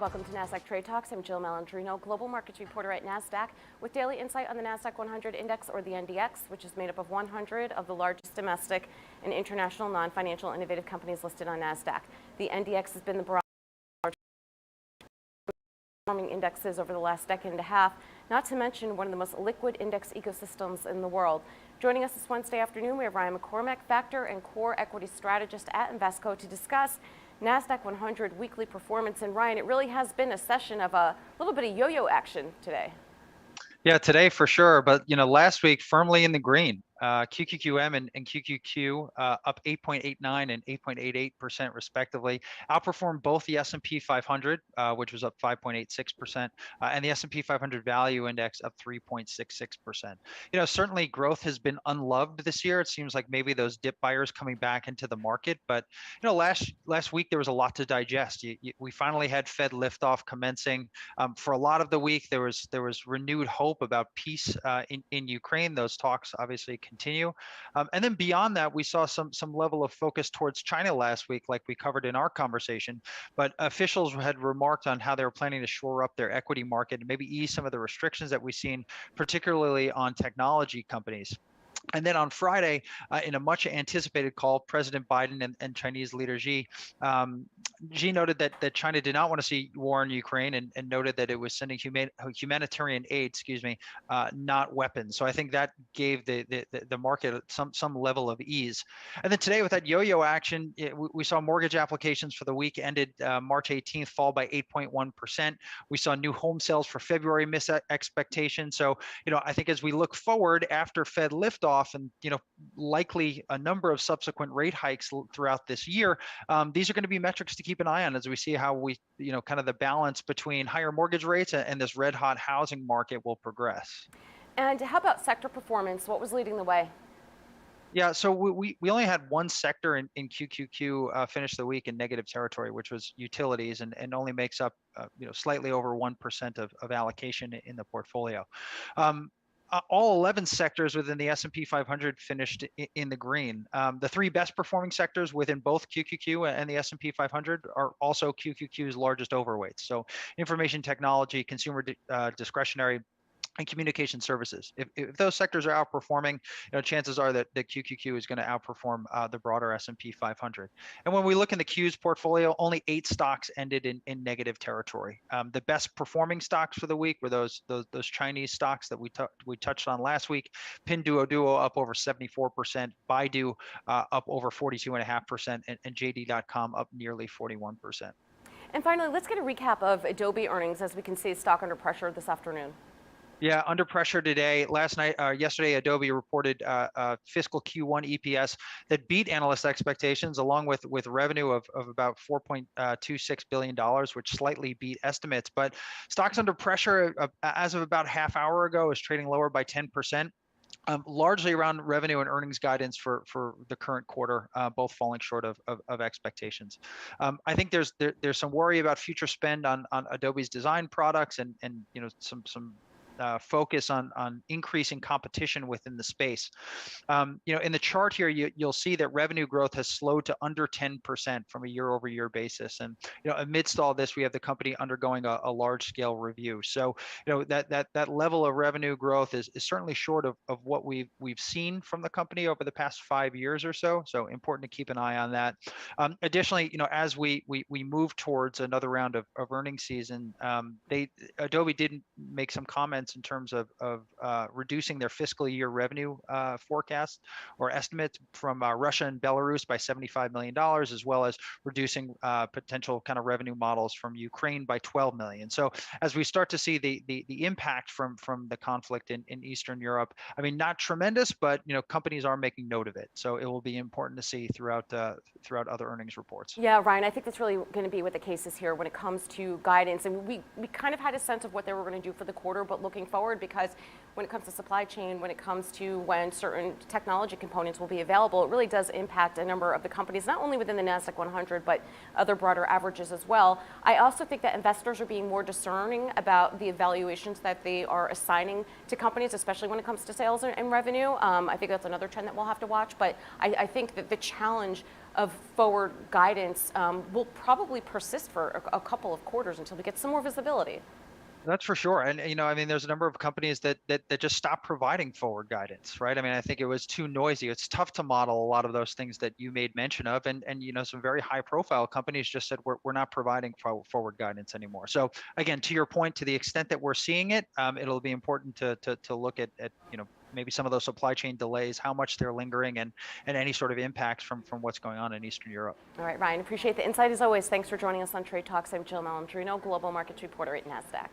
Welcome to Nasdaq Trade Talks. I'm Jill Malandrino, global markets reporter at Nasdaq, with daily insight on the Nasdaq-100 index, or the NDX, which is made up of 100 of the largest domestic and international non-financial innovative companies listed on Nasdaq. The NDX has been the barometer performing indexes over the last decade and a half, not to mention one of the most liquid index ecosystems in the world. Joining us this Wednesday afternoon, we have Ryan McCormack, factor and core equity strategist at Invesco, to discuss Nasdaq-100 weekly performance. And Ryan, it really has been a session of a little bit of yo-yo action today. Yeah, today for sure. But last week firmly in the green. QQQM and QQQ up 8.89 and 8.88% respectively, outperformed both the S&P 500, which was up 5.86%, and the S&P 500 Value Index up 3.66%. Certainly growth has been unloved this year. It seems like maybe those dip buyers coming back into the market, but last week there was a lot to digest. We finally had Fed liftoff commencing. For a lot of the week, there was renewed hope about peace in Ukraine. Those talks obviously continue. And then beyond that, we saw some level of focus towards China last week, like we covered in our conversation. But officials had remarked on how they were planning to shore up their equity market and maybe ease some of the restrictions that we've seen, particularly on technology companies. And then on Friday, in a much anticipated call, President Biden and Chinese leader Xi noted that China did not want to see war in Ukraine, and noted that it was sending humanitarian aid, not weapons. So I think that gave the market some level of ease. And then today, with that yo-yo action, we saw mortgage applications for the week ended March 18th fall by 8.1%. We saw new home sales for February miss expectations. So I think as we look forward after Fed liftoff, and likely a number of subsequent rate hikes throughout this year, these are going to be metrics to keep an eye on as we see how we kind of the balance between higher mortgage rates and this red hot housing market will progress. And how about sector performance? What was leading the way? Yeah, so we only had one sector in QQQ finish the week in negative territory, which was utilities, and only makes up slightly over 1% of allocation in the portfolio. All 11 sectors within the S&P 500 finished in the green. The three best performing sectors within both QQQ and the S&P 500 are also QQQ's largest overweights. So information technology, consumer discretionary, and communication services. If those sectors are outperforming, chances are that the QQQ is going to outperform the broader S&P 500. And when we look in the Q's portfolio, only 8 stocks ended in negative territory. The best performing stocks for the week were those Chinese stocks that we touched on last week. Pinduoduo up over 74%, Baidu up over 42.5%, and JD.com up nearly 41%. And finally, let's get a recap of Adobe earnings, as we can see stock under pressure this afternoon. Yeah, under pressure today. Yesterday, Adobe reported fiscal Q1 EPS that beat analyst expectations, along with revenue of about $4.26 billion, which slightly beat estimates. But stocks under pressure as of about half hour ago is trading lower by 10%. Largely around revenue and earnings guidance for the current quarter, both falling short of expectations. I think there's some worry about future spend on Adobe's design products and some focus on increasing competition within the space. In the chart here, you'll see that revenue growth has slowed to under 10% from a year-over-year basis. And amidst all this, we have the company undergoing a large-scale review. So that level of revenue growth is certainly short of what we've seen from the company over the past 5 years or so. So important to keep an eye on that. Additionally, as we move towards another round of earnings season, Adobe did make some comments in terms of reducing their fiscal year revenue forecast or estimates from Russia and Belarus by $75 million, as well as reducing potential kind of revenue models from Ukraine by $12 million. So as we start to see the impact from the conflict in Eastern Europe, I mean, not tremendous, but companies are making note of it. So it will be important to see throughout other earnings reports. Yeah, Ryan, I think that's really going to be what the case is here when it comes to guidance. And we kind of had a sense of what they were going to do for the quarter, but look looking forward, because when it comes to supply chain, when it comes to when certain technology components will be available, it really does impact a number of the companies, not only within the Nasdaq-100, but other broader averages as well. I also think that investors are being more discerning about the evaluations that they are assigning to companies, especially when it comes to sales and revenue. I think that's another trend that we'll have to watch, but I think that the challenge of forward guidance will probably persist for a couple of quarters until we get some more visibility. That's for sure. And I mean, there's a number of companies that just stopped providing forward guidance, right? I mean, I think it was too noisy. It's tough to model a lot of those things that you made mention of, and some very high profile companies just said we're not providing forward guidance anymore. So again, to your point, to the extent that we're seeing it, it'll be important to look at maybe some of those supply chain delays, how much they're lingering, and any sort of impacts from what's going on in Eastern Europe. All right, Ryan, appreciate the insight as always. Thanks for joining us on Trade Talks. I'm Jill Malandrino, Global Markets Reporter at Nasdaq.